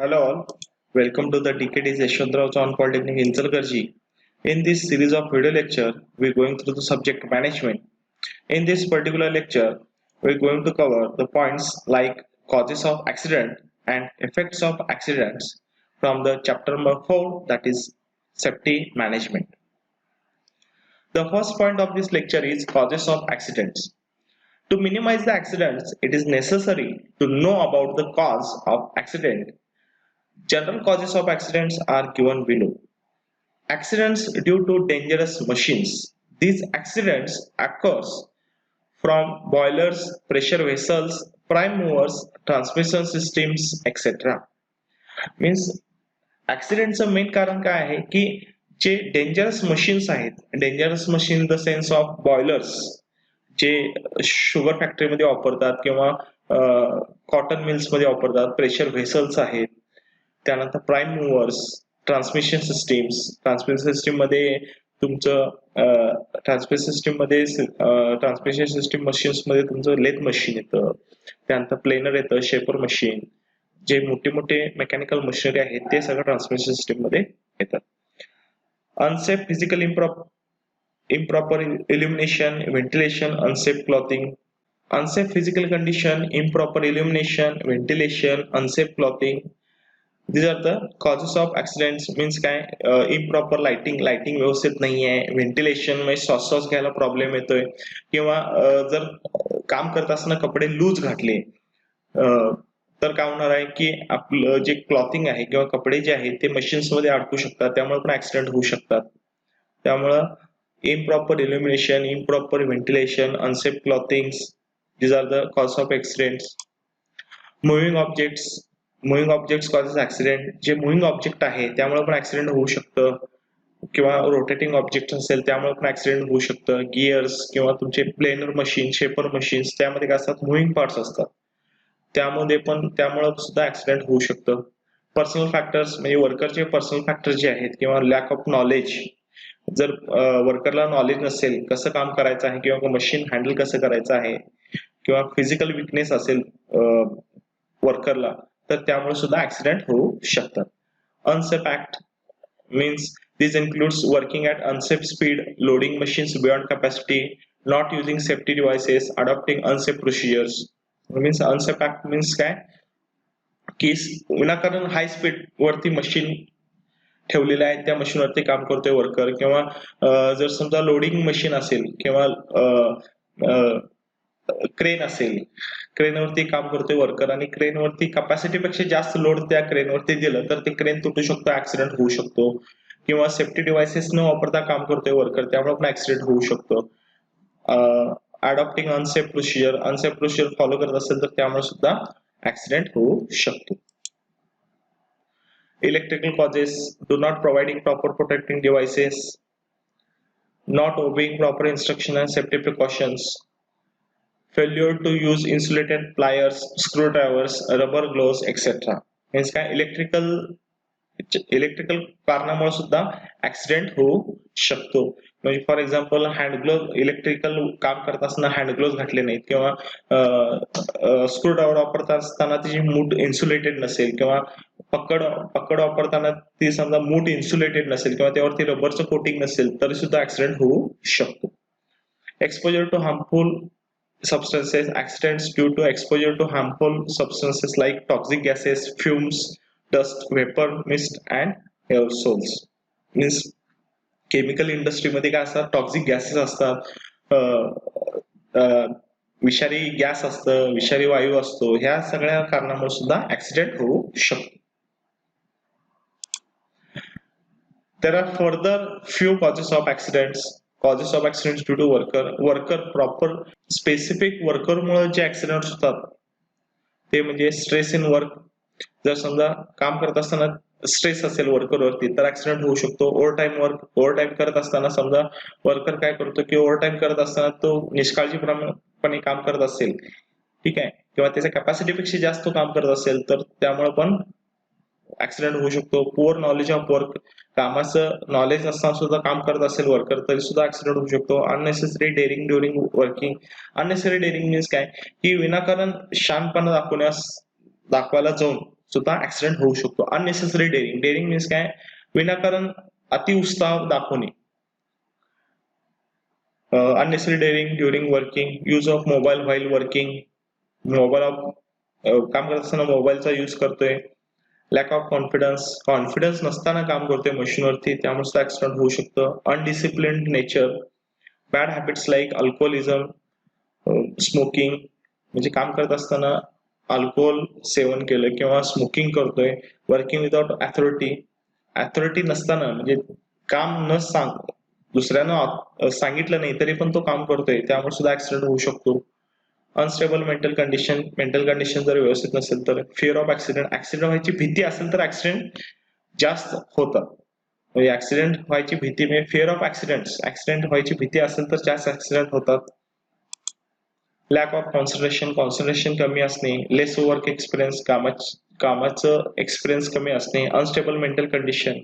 Hello all, welcome to the DKT Yeshwantrao Chauhan Polytechnic Inchalkarji. In this series of video lecture, we're going through the subject management. In this particular lecture, we're going to cover the points like causes of accident and effects of accidents from the chapter number 4, that is safety management. The first point of this lecture is causes of accidents. To minimize the accidents, it is necessary to know about the cause of accident. General causes of accidents are given below. Accidents due to dangerous machines. These accidents occurs from boilers, pressure vessels, prime movers, transmission systems, etc. Means ॲक्सिडेंटचं main कारण काय आहे की जे dangerous machines आहेत, dangerous machine in the sense of boilers जे sugar फॅक्टरीमध्ये वापरतात किंवा कॉटन मिल्समध्ये वापरतात, प्रेशर व्हेसल्स आहेत, त्यानंतर प्राईम मूव्हर्स, ट्रान्समिशन सिस्टीम मध्ये तुमचं ट्रान्समिशन सिस्टीम मशीन्स मध्ये तुमचं लेथ मशीन येतं, त्यानंतर प्लेनर येतं, शेपर मशीन, जे मोठे मोठे मेकॅनिकल मशिनरी आहेत ते सगळं ट्रान्समिशन सिस्टीम मध्ये येतात. Unsafe physical improper illumination, ventilation, unsafe clothing. Unsafe physical condition, improper illumination, ventilation, unsafe clothing. These are the causes of accidents. Means काय improper lighting व्यवस्थित नाहीये, ventilation म्हणजे श्वास घ्यायला प्रॉब्लेम येतोय, किंवा जर काम करत असताना कपडे लूज घातले तर काय होणार आहे की आपलं जे क्लॉथिंग आहे किंवा कपडे जे आहेत ते मशीन्स मध्ये अडकू शकतात, त्यामुळे पण ऍक्सिडेंट होऊ शकतात. त्यामुळं improper illumination, improper ventilation, unsafe clothing, these are the cause of accidents. Moving objects causes accident. जे मुव्हिंग ऑब्जेक्ट आहे त्यामुळे पण ऍक्सिडेंट होऊ शकतं, किंवा रोटेटिंग ऑब्जेक्ट असेल त्यामुळे पण ऍक्सिडेंट होऊ शकतं. गिअर्स किंवा तुमचे प्लेनर मशीन, शेपर मशीन्स, त्यामध्ये काय असतात, मुव्हिंग पार्ट्स असतात, त्यामुळे सुद्धा ऍक्सिडेंट होऊ शकतं. पर्सनल फॅक्टर्स म्हणजे वर्करचे पर्सनल फॅक्टर जे आहेत, किंवा लॅक ऑफ नॉलेज. जर वर्करला नॉलेज नसेल कसं काम करायचं आहे किंवा मशीन हँडल कसं करायचं आहे, किंवा फिजिकल विकनेस असेल वर्करला, तर त्यामुळे सुद्धा ऍक्सिडेंट होऊ शकतात. Unsafe act means this includes working at unsafe speed, loading machines beyond capacity, not using safety devices, adopting unsafe procedures. Means unsafe act means काय की विनाकारण हाय स्पीड वरती मशीन ठेवलेलं आहे, त्या मशीनवरती काम करतोय वर्कर, किंवा जर समजा लोडिंग मशीन असेल किंवा क्रेन असेल, क्रेनवरती काम करतोय वर्कर आणि क्रेनवरती कॅपॅसिटीपेक्षा जास्त लोड त्या क्रेनवरती दिलं तर ते क्रेन तुटू शकतो, ऍक्सिडेंट होऊ शकतो. किंवा सेफ्टी डिव्हाइसेस न वापरता काम करतोय वर्कर, त्यामुळे पण ऍक्सिडेंट होऊ शकतो. अडॉप्टिंग अनसेफ प्रोसिजर फॉलो करत असेल तर त्यामुळे सुद्धा ऍक्सिडेंट होऊ शकतो. Electrical causes, do not providing proper protecting devices, not obeying proper instruction and safety precautions, failure to use insulated pliers, screwdrivers, rubber gloves, etc. Means काय इलेक्ट्रिकल कारणामुळे सुद्धा ऍक्सिडेंट होऊ शकतो. म्हणजे for example hand glove, electrical काम करत असताना hand glove घातले नाहीत, किंवा स्क्रू ड्रायव्हर वापरत असताना त्याची मूठ इन्सुलेटेड नसेल, किंवा पकड वापरताना ती समजा मूठ इन्सुलेटेड नसेल, किंवा त्यावरती रबरचं कोटिंग नसेल, तरी सुद्धा ऍक्सिडेंट होऊ शकतो. Exposure to harmful substances, accidents due to exposure to harmful substances like toxic gases, fumes, dust, vapor, mist and aerosols. Means chemical इंडस्ट्रीमध्ये काय असतात, टॉक्सिक गॅसेस असतात, विषारी गॅस असतं, विषारी वायू असतो, ह्या सगळ्या कारणामुळे सुद्धा ऍक्सिडेंट होऊ शकतो. There are further few causes of accidents. Causes of accidents due to worker proper specific worker मुळे जे ऍक्सिडेंट होतात ते म्हणजे स्ट्रेस इन वर्क. जर समजा काम करत असताना स्ट्रेस असेल वर्करवरती तर ऍक्सिडेंट होऊ शकतो. ओव्हर टाइम करत असताना समजा वर्कर काय करतो की ओव्हर टाइम करत असताना तो निष्काळजीपणे काम करत असेल, ठीक आहे, किंवा त्याच्या कॅपॅसिटीपेक्षा जास्त काम करत असेल तर त्यामुळे पण ऍक्सिडेंट होऊ शकतो. पुअर नॉलेज ऑफ वर्क, कामाचं नॉलेज नसताना सुद्धा काम करत असेल वर्कर तरी सुद्धा ऍक्सिडेंट होऊ शकतो. Unnecessary daring during working. Unnecessary daring means काय की विनाकारण शानपणा दाखवायला जाऊन सुद्धा ऍक्सिडेंट होऊ शकतो. अननेसेसरी डेअरिंग, डेअरिंग मीन्स काय, विनाकारण अति उत्साह दाखवणे. Unnecessary daring during working, use of mobile while working, mobile काम करत असताना मोबाईलचा यूज करतोय. लॅक ऑफ कॉन्फिडन्स, कॉन्फिडन्स नसताना काम करतोय मशीनवरती, त्यामुळे सुद्धा ऍक्सिडेंट होऊ शकतं. Undisciplined nature, bad habits like alcoholism, smoking, म्हणजे काम करत असताना अल्कोहोल सेवन केलं किंवा स्मोकिंग करतोय. वर्किंग विदाउट अथॉरिटी, अथॉरिटी नसताना म्हणजे काम न सांग दुसऱ्यांना सांगितलं नाही तरी पण तो काम करतोय, त्यामुळे सुद्धा ऍक्सिडेंट होऊ शकतो. Unstable mental condition, mental condition जर व्यवस्थित नसेल तर. फिअर ऑफ ऍक्सिडेंट, ऍक्सिडेंट व्हायची भीती असेल तर ऍक्सिडेंट जास्त होतात. म्हणजे ऍक्सिडेंट व्हायची भीती म्हणजे फिअर ऑफ ऍक्सिडेंट, ऍक्सिडेंट व्हायची भीती असेल तर जास्त ऍक्सिडेंट होतात. लॅक ऑफ कॉन्सन्ट्रेशन, कॉन्सन्ट्रेशन कमी असणे. लेस वर्क एक्सपिरियन्स, कामाचं एक्सपिरियन्स कमी असणे. Unstable mental condition,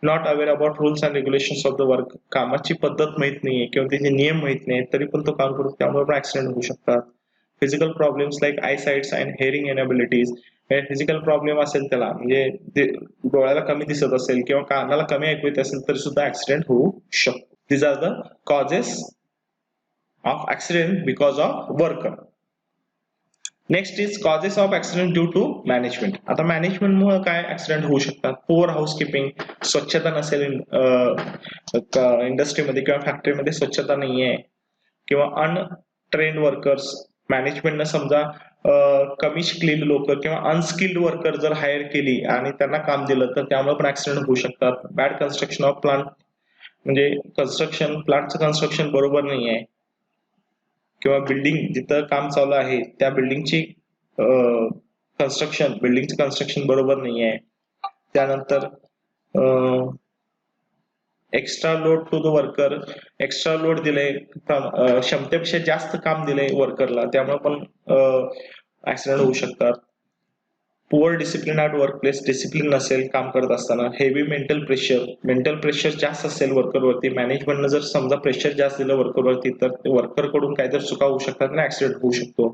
not aware about rules and regulations of the work, कामाची पद्धत माहित नाहीये किंवा त्याचे नियम माहित नाहीत तरी पण तो काम करतो, त्यामुळे पण ऍक्सिडेंट होऊ शकतात. Physical problems like eye sights and hearing inabilities, physical problem असेल त्याला म्हणजे डोळ्याला कमी दिसत असेल किंवा कानाला कमी ऐकू येत असेल तरी सुद्धा ऍक्सिडेंट होऊ शकतो. This are the causes of accident because of worker. Next is causes of accident due to management. आता मॅनेजमेंटमुळे काय ऍक्सिडेंट होऊ शकतात. पुअर हाऊसकीपिंग, स्वच्छता नसेल इंडस्ट्रीमध्ये किंवा फॅक्टरीमध्ये स्वच्छता नाहीये, किंवा अनट्रेन्ड वर्कर्स, मॅनेजमेंटनं समजा कमी शिकलेली लोक किंवा अनस्किल्ड वर्कर जर हायर केली आणि त्यांना काम दिलं तर त्यामुळे पण ऍक्सिडेंट होऊ शकतात. बॅड कन्स्ट्रक्शन ऑफ प्लांट, म्हणजे कन्स्ट्रक्शन प्लांटचं कन्स्ट्रक्शन बरोबर नाही आहे किंवा बिल्डिंग जिथं काम चालू आहे त्या बिल्डिंगची बिल्डिंगचं कन्स्ट्रक्शन बरोबर नाही आहे. त्यानंतर extra load to the worker, extra load दिले, क्षमतेपेक्षा जास्त काम दिले वर्करला, त्यामुळे पण ऍक्सिडेंट होऊ शकतात. Poor discipline at work place, discipline नसेल काम करत असताना. Heavy mental pressure, mental pressure जास्त असेल वर्करवरती, मॅनेजमेंटनं जर समजा प्रेशर जास्त दिलं वर्करवरती तर वर्कर कडून काहीतरी चुका होऊ शकतात आणि ऍक्सिडेंट होऊ शकतो.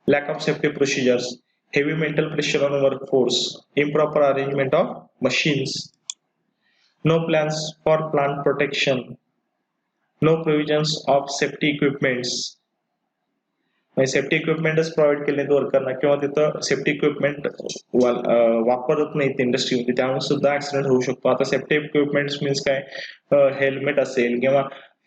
Lack of safety procedures, heavy mental pressure on work force, improper arrangement of machines, no plans for plant protection, no provisions of safety equipments, safety इक्विपमेंटच प्रोव्हाइड केले वर्करना किंवा तिथं सेफ्टी इक्विपमेंट वापरत नाहीत इंडस्ट्रीमध्ये, त्यामुळे सुद्धा ऍक्सिडेंट होऊ शकतो. आता सेफ्टी इक्विपमेंट मीन्स काय, हेल्मेट असेल किंवा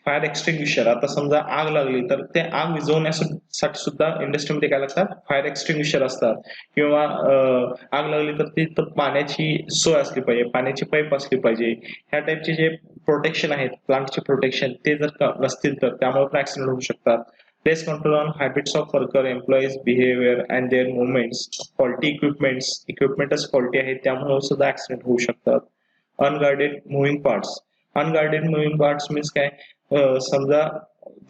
फायर एक्सटिंग्विशर. आता समजा आग लागली तर ते आग विझवण्यासाठी सुद्धा इंडस्ट्रीमध्ये काय लागतात, फायर एक्सटिंग्विशर असतात. किंवा आग लागली तर तिथं पाण्याची सोय असली पाहिजे, पाण्याची पाईप असली पाहिजे. ह्या टाईपचे जे प्रोटेक्शन आहेत, प्लांटचे प्रोटेक्शन, ते जर नसतील तर त्यामुळे पण ऍक्सिडेंट होऊ शकतात. Less control on habits of worker, employees' behavior and their movements. Faulty equipments, equipmentच faulty आहेत त्यामुळे सुद्धा ऍक्सिडेंट होऊ शकतात. Unguarded moving parts, unguarded moving parts means काय, समजा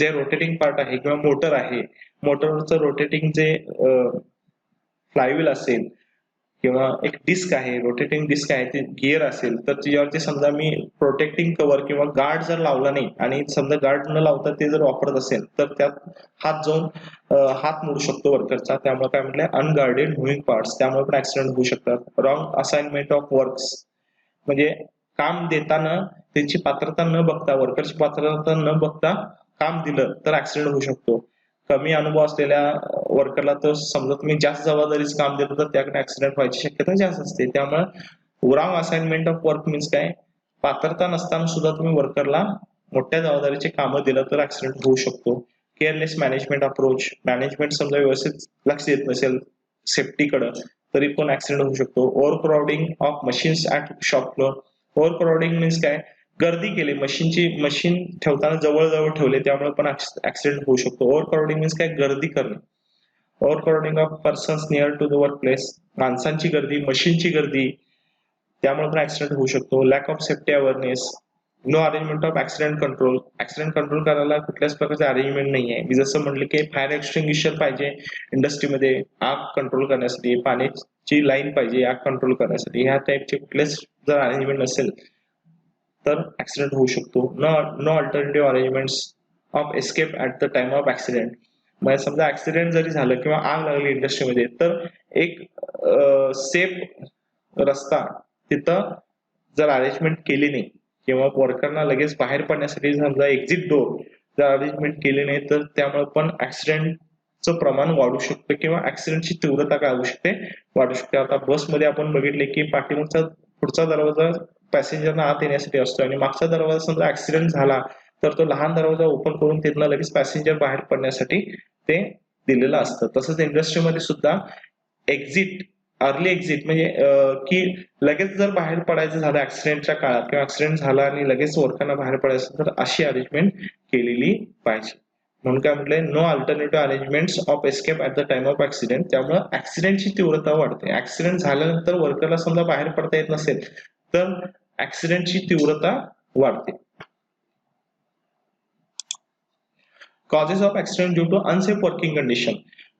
जे रोटेटिंग पार्ट आहे किंवा मोटर आहे, मोटरवरचं रोटेटिंग जे फ्लायव्हील असेल किंवा एक डिस्क आहे, रोटेटिंग डिस्क आहे, ते गिअर असेल तर त्याच्यावरती समजा मी प्रोटेक्टिंग कव्हर किंवा गार्ड जर लावला नाही आणि समजा गार्ड न लावता ते जर वापरत असेल तर त्यात हात जाऊन हात मोडू शकतो वर्करचा, त्यामुळे काय म्हटलंय अनगार्डेड मुव्हिंग पार्ट्स, त्यामुळे पण ऍक्सिडेंट होऊ शकतात. रॉंग असाइनमेंट ऑफ वर्क्स, म्हणजे काम देताना त्यांची पात्रता न बघता, वर्करची पात्रता न बघता काम दिलं तर ऍक्सिडेंट होऊ शकतो. कमी अनुभव असलेल्या वर्करला तर समजा तुम्ही जास्त जबाबदारीच काम दिलं तर त्याकडे ऍक्सिडेंट व्हायची शक्यता जास्त असते. त्यामुळे wrong assignment of work means काय, पात्रता नसताना सुद्धा तुम्ही वर्करला मोठ्या जबाबदारीचे कामं दिलं तर ऍक्सिडेंट होऊ शकतो. केअरलेस मॅनेजमेंट अप्रोच, मॅनेजमेंट समजा व्यवस्थित लक्ष देत नसेल सेफ्टीकडे तरी पण ऍक्सिडेंट होऊ शकतो. Over crowding of machines at shop floor, over crowding means काय, गर्दी केली, मशीन ठेवताना जवळ ठेवले त्यामुळे पण ऍक्सिडेंट होऊ शकतो. ओव्हर क्राउडिंग मीन्स काय, गर्दी करणे. Overcrowding of persons near to the workplace, माणसांची गर्दी, मशीनची गर्दी, त्यामुळे पण ऍक्सिडेंट होऊ शकतो. Lack of safety awareness, no arrangement of accident control, accident control करायला कुठल्याच प्रकारचे अरेंजमेंट नाही आहे. मी जसं म्हटलं की फायर एक्सटिंग्विशर पाहिजे इंडस्ट्रीमध्ये आग कंट्रोल करण्यासाठी, पाण्याची लाईन पाहिजे आग कंट्रोल करण्यासाठी, ह्या टाईपचे कुठलेच जर अरेंजमेंट नसेल तर ऍक्सिडेंट होऊ शकतो. No alternative arrangements of escape at the time of accident, म्हणजे समजा ऍक्सिडेंट जरी झालं किंवा आग लागली इंडस्ट्रीमध्ये, तर एक सेफ रस्ता तिथं जर अरेंजमेंट केली नाही किंवा वर्करना लगेच बाहेर पडण्यासाठी समजा एक्झिट डोर जर अरेंजमेंट केली नाही, तर त्यामुळे पण ऍक्सिडेंटचं प्रमाण वाढू शकतं किंवा ऍक्सिडेंटची तीव्रता काय होऊ शकते, वाढू शकते. आता बसमध्ये आपण बघितले की पाठीमागचा पुढचा दरवाजा पॅसेंजरना आत येण्यासाठी असतो आणि मागचा दरवाजा समजा ऍक्सिडेंट झाला तर तो लहान दरवाजा ओपन करून तिथनं लगेच पॅसेंजर बाहेर पडण्यासाठी ते दिलेलं असतं. तसंच इंडस्ट्रीमध्ये सुद्धा एक्झिट, अर्ली एक्झिट म्हणजे की लगेच जर बाहेर पडायचं झालं ऍक्सिडेंटच्या काळात किंवा ऍक्सिडेंट झाला आणि लगेच वर्करना बाहेर पडायचं, तर अशी अरेंजमेंट केलेली पाहिजे. म्हणून काय म्हटलंय, no alternative arrangements of escape at the time of accident. त्यामुळे ऍक्सिडेंटची तीव्रता वाढते. ऍक्सिडेंट झाल्यानंतर वर्करला समजा बाहेर पडता येत नसेल तर ऍक्सिडेंटची तीव्रता वाढते. Causes of accident due to unsafe working condition.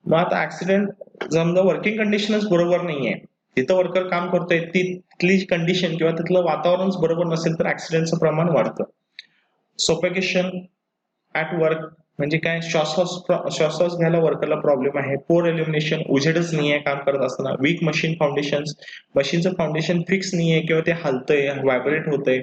मग आता ऍक्सिडेंट समजा वर्किंग कंडिशनच बरोबर नाहीये, तिथं वर्कर काम करतोय, तिथली कंडिशन किंवा तिथलं वातावरणच बरोबर नसेल तर ऍक्सिडेंटचं प्रमाण वाढतं. सफोकेशन ऍट वर्क म्हणजे काय, श्वासोच्छवास घ्यायला वर्करला प्रॉब्लेम आहे. पोर एल्युमिनेशन, उजेडच नाहीये काम करत असताना. वीक मशीन फाउंडेशन, मशीनचं फाउंडेशन फिक्स नाहीये किंवा ते हलतंय, व्हायब्रेट होतंय.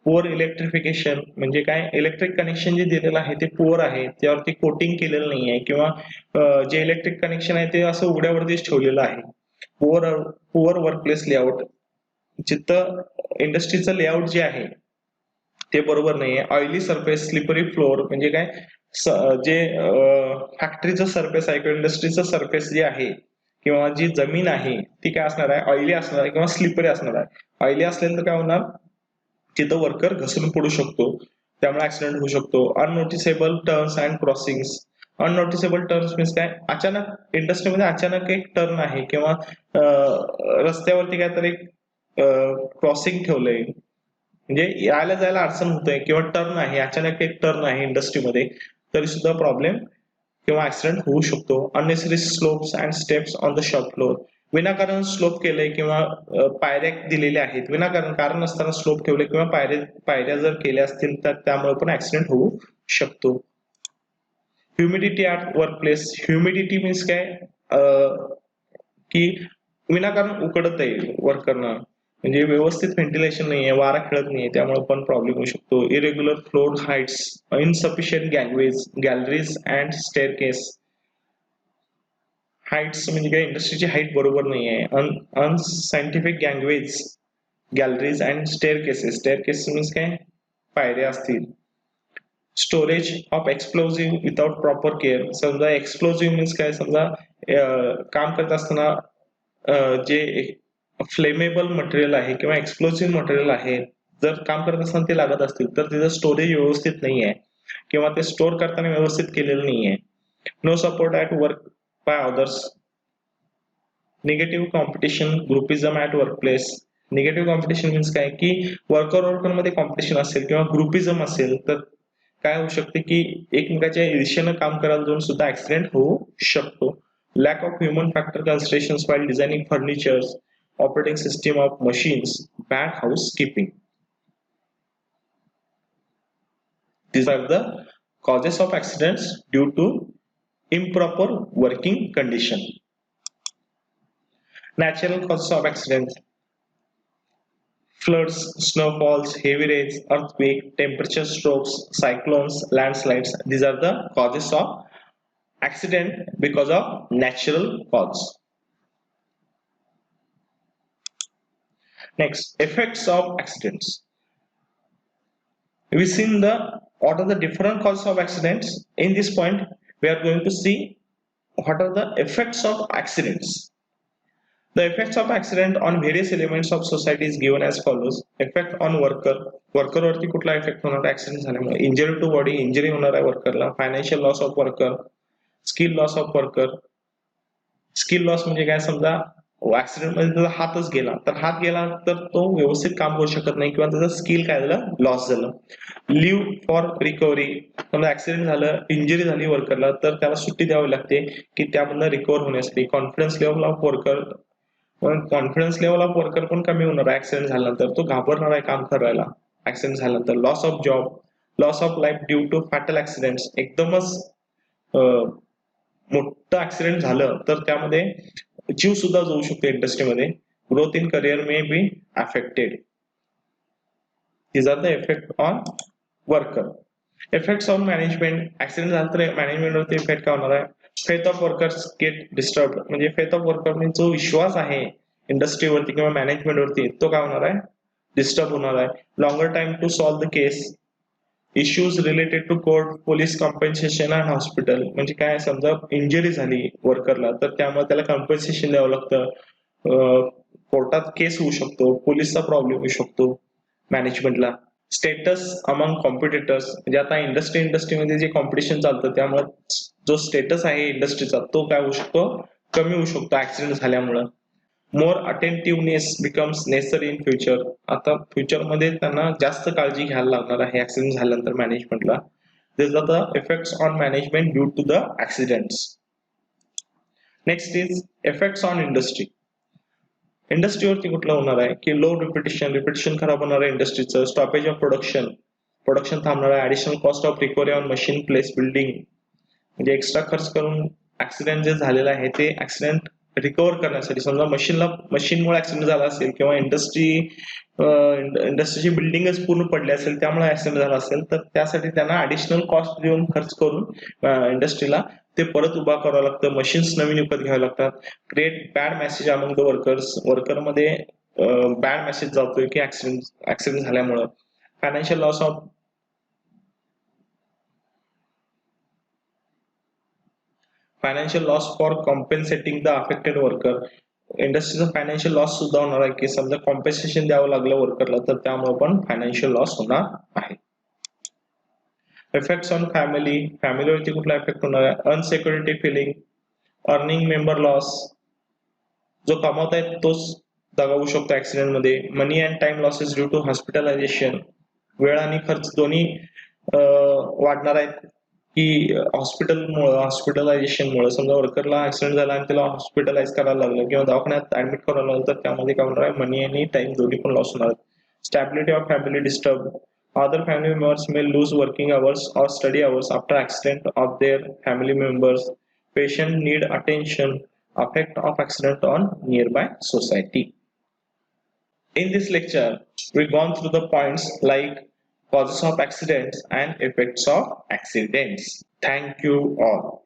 पुअर इलेक्ट्रिफिकेशन म्हणजे काय, इलेक्ट्रिक कनेक्शन जे दिलेलं आहे ते पुअर आहे, त्यावरती कोटिंग केलेलं नाहीये किंवा जे इलेक्ट्रिक कनेक्शन आहे ते असं उघड्यावरतीच ठेवलेलं आहे. पुअर पुअर वर्कप्लेस लेआउट, जिथं इंडस्ट्रीचं लेआउट जे आहे ते बरोबर नाहीये. ऑइली सरफेस, स्लिपरी फ्लोअर म्हणजे काय, जे फॅक्टरीचं सरफेस आहे किंवा इंडस्ट्रीचं सरफेस जे आहे किंवा जी जमीन आहे ती काय असणार आहे, ऑइली असणार आहे किंवा स्लिपरी असणार आहे. ऑइली असल्यानंतर काय होणार, तिथं वर्कर घसरून पडू शकतो, त्यामुळे ऍक्सिडेंट होऊ शकतो. Unnoticeable turns and crossings. Unnoticeable turns means काय, अचानक इंडस्ट्रीमध्ये अचानक एक टर्न आहे किंवा रस्त्यावरती काहीतरी क्रॉसिंग ठेवलंय म्हणजे यायला जायला अडचण होतंय किंवा टर्न आहे, अचानक एक टर्न आहे इंडस्ट्रीमध्ये, तरी सुद्धा प्रॉब्लेम किंवा ऍक्सिडेंट होऊ शकतो. Unnecessary slopes and steps on the shop floor. विनाकारण स्लोप केलंय किंवा पायऱ्या दिलेल्या आहेत, विनाकारण कारण नसताना स्लोप ठेवले किंवा पायऱ्या जर केल्या असतील तर त्यामुळे पण ऍक्सिडेंट होऊ शकतो. Humidity at workplace. Humidity means काय, की विनाकारण उकडत आहे वर्करना, म्हणजे व्यवस्थित व्हेंटिलेशन नाहीये, वारा खेळत नाहीये, त्यामुळे पण प्रॉब्लेम होऊ शकतो. Irregular floor heights, insufficient gangways, galleries and staircase. Heights म्हणजे काय, इंडस्ट्रीची हाईट बरोबर नाहीये. Unscientific gangways, galleries and staircases. Staircase means काय, पायऱ्या असतील. Storage of explosive without proper care. समजा एक्सप्लोजिव्ह मीन्स काय, समजा काम करत असताना जे फ्लेमेबल मटेरियल आहे किंवा एक्सप्लोजिव्ह मटेरियल आहे, जर काम करत असताना ते लागत असतील तर तिचं स्टोरेज व्यवस्थित नाहीये किंवा ते स्टोअर करताना व्यवस्थित केलेलं नाहीये. No support at work by others. Negative competition, groupism at workplace. Negative competition means काय, की वर्कर मध्ये कॉम्पिटिशन असेल किंवा ग्रुपिझम असेल तर काय होऊ शकते की एकमेकाच्या ईर्ष्येनं काम करायला जाऊन सुद्धा ऍक्सिडेंट होऊ शकतो. Lack of human factor considerations while designing furnitures, operating system of machines, bad housekeeping. These are the causes of accidents due to improper working condition. Natural causes of accidents: floods, snowfalls, heavy rains, earthquake, temperature strokes, cyclones, landslides. These are the causes of accident because of natural cause. Next, effects of accidents. We've seen what are the different causes of accidents. In this point, we are going to see what are the effects of accidents. The effects of accident on various elements of society is given as follows. Effect on worker. Worker वरती कुठला effect होणार accident झाल्यामुळे? Injury to body, injury होणार आहे workerला. Financial loss of worker, skill loss of worker. Skill loss म्हणजे काय, समजा accident मध्ये त्याचा हातच गेला तर तो व्यवस्थित काम करू शकत नाही किंवा त्याचं स्किल काय झालं, लॉस झालं. Leave for recovery. समजा ऍक्सिडेंट झालं, इंजुरी झाली वर्करला, तर त्याला सुट्टी द्यावी लागते की त्यामधनं रिकव्हर होण्यासाठी. कॉन्फिडन्स लेवल ऑफ वर्कर पण कमी होणार आहे ऍक्सिडेंट झाल्यानंतर, तो घाबरणार आहे काम करायला ऍक्सिडेंट झाल्यानंतर. Loss of job, loss of life due to fatal accident. एकदमच मोठं ऍक्सिडेंट झालं तर त्यामध्ये जीव सुद्धा जाऊ शकतो इंडस्ट्रीमध्ये. Growth in career may be affected. These are the effect on worker. Effects on management. Accident झाला तर मॅनेजमेंट वरती इफेक्ट काय होणार आहे? Faith of workers get disturb. म्हणजे फेथ ऑफ वर्कर जो विश्वास आहे इंडस्ट्रीवरती किंवा मॅनेजमेंट वरती तो काय होणार आहे? डिस्टर्ब होणार आहे. Longer time to solve the case. Issues related to court, police compensation and hospital. म्हणजे काय, समजा इंजुरी झाली वर्करला तर त्यामुळे त्याला कॉम्पेन्सेशन द्यावं लागतं. कोर्टात केस होऊ शकतो, पोलीसचा प्रॉब्लेम होऊ शकतो मॅनेजमेंटला. Status among competitors. म्हणजे आता इंडस्ट्रीमध्ये जे कॉम्पिटिशन चालतं त्यामुळे जो स्टेटस आहे इंडस्ट्रीचा तो काय होऊ शकतो? कमी होऊ शकतो ऍक्सिडेंट झाल्यामुळं. मोर अटेंटिव्हनेस बिकम्स नेसेसरी इन फ्युचर. आता फ्युचरमध्ये त्यांना जास्त काळजी घ्यायला लागणार आहे ऍक्सिडेंट झाल्यानंतर मॅनेजमेंटला. This are the effects on management due to the accidents. Next is effects on industry. इंडस्ट्रीवरती कुठलं होणार आहे की लो रिपिटेशन खराब होणार आहे इंडस्ट्रीचं. स्टॉपेज ऑफ प्रोडक्शन थांबणार आहे. Additional cost of recovery on machine place building. म्हणजे एक्स्ट्रा खर्च करून ऍक्सिडेंट जे झालेला आहे ते ऍक्सिडेंट रिकव्हर करण्यासाठी, समजा मशीनमुळे ऍक्सिडेंट झाला असेल किंवा इंडस्ट्रीची बिल्डिंगच पूर्ण पडली असेल त्यामुळे ऍक्सिडेंट झाला असेल तर त्यासाठी त्यांना ऍडिशनल कॉस्ट देऊन खर्च करून इंडस्ट्रीला ते परत उभा करावं लागतं. मशीन्स नवीन विकत घ्यावे लागतात. Create bad message among the वर्करमध्ये बॅड मेसेज जातोय की ऍक्सिडेंट झाल्यामुळं. Financial loss for compensating the affected worker. इंडस्ट्रीचा फायनान्शियल लॉस सुद्धा होणार आहे की समजा कॉम्पेन्सेशन द्यावं लागलं वर्करला तर त्यामुळे पण फायनान्शियल लॉस होणार आहे. इफेक्ट्स ऑन फॅमिलीवरती कुठला इफेक्ट होणार आहे? Unsecurity feeling, earning member loss. जो कमावत आहे तोच जागा होऊ शकतो ऍक्सिडेंट मध्ये. Money and time losses due to hospitalization. वेळ आणि खर्च दोन्ही वाढणार आहेत की हॉस्पिटलायझेशनमुळे. समजा वर्करला ऍक्सिडेंट झाला आणि त्याला हॉस्पिटलाइज करायला लागलं किंवा दवाखान्यात ऍडमिट करायला लागलं तर त्यामध्ये काय होणार आहे? मनी आणि टाइम दोन्ही पण लॉस होणार आहेत. Stability of family disturb. Other family members may lose working hours or study hours after accident of their family members. Patient need attention. Effect of accident on nearby society. In this lecture, we've gone through the points like causes of accidents and effects of accidents. Thank you all.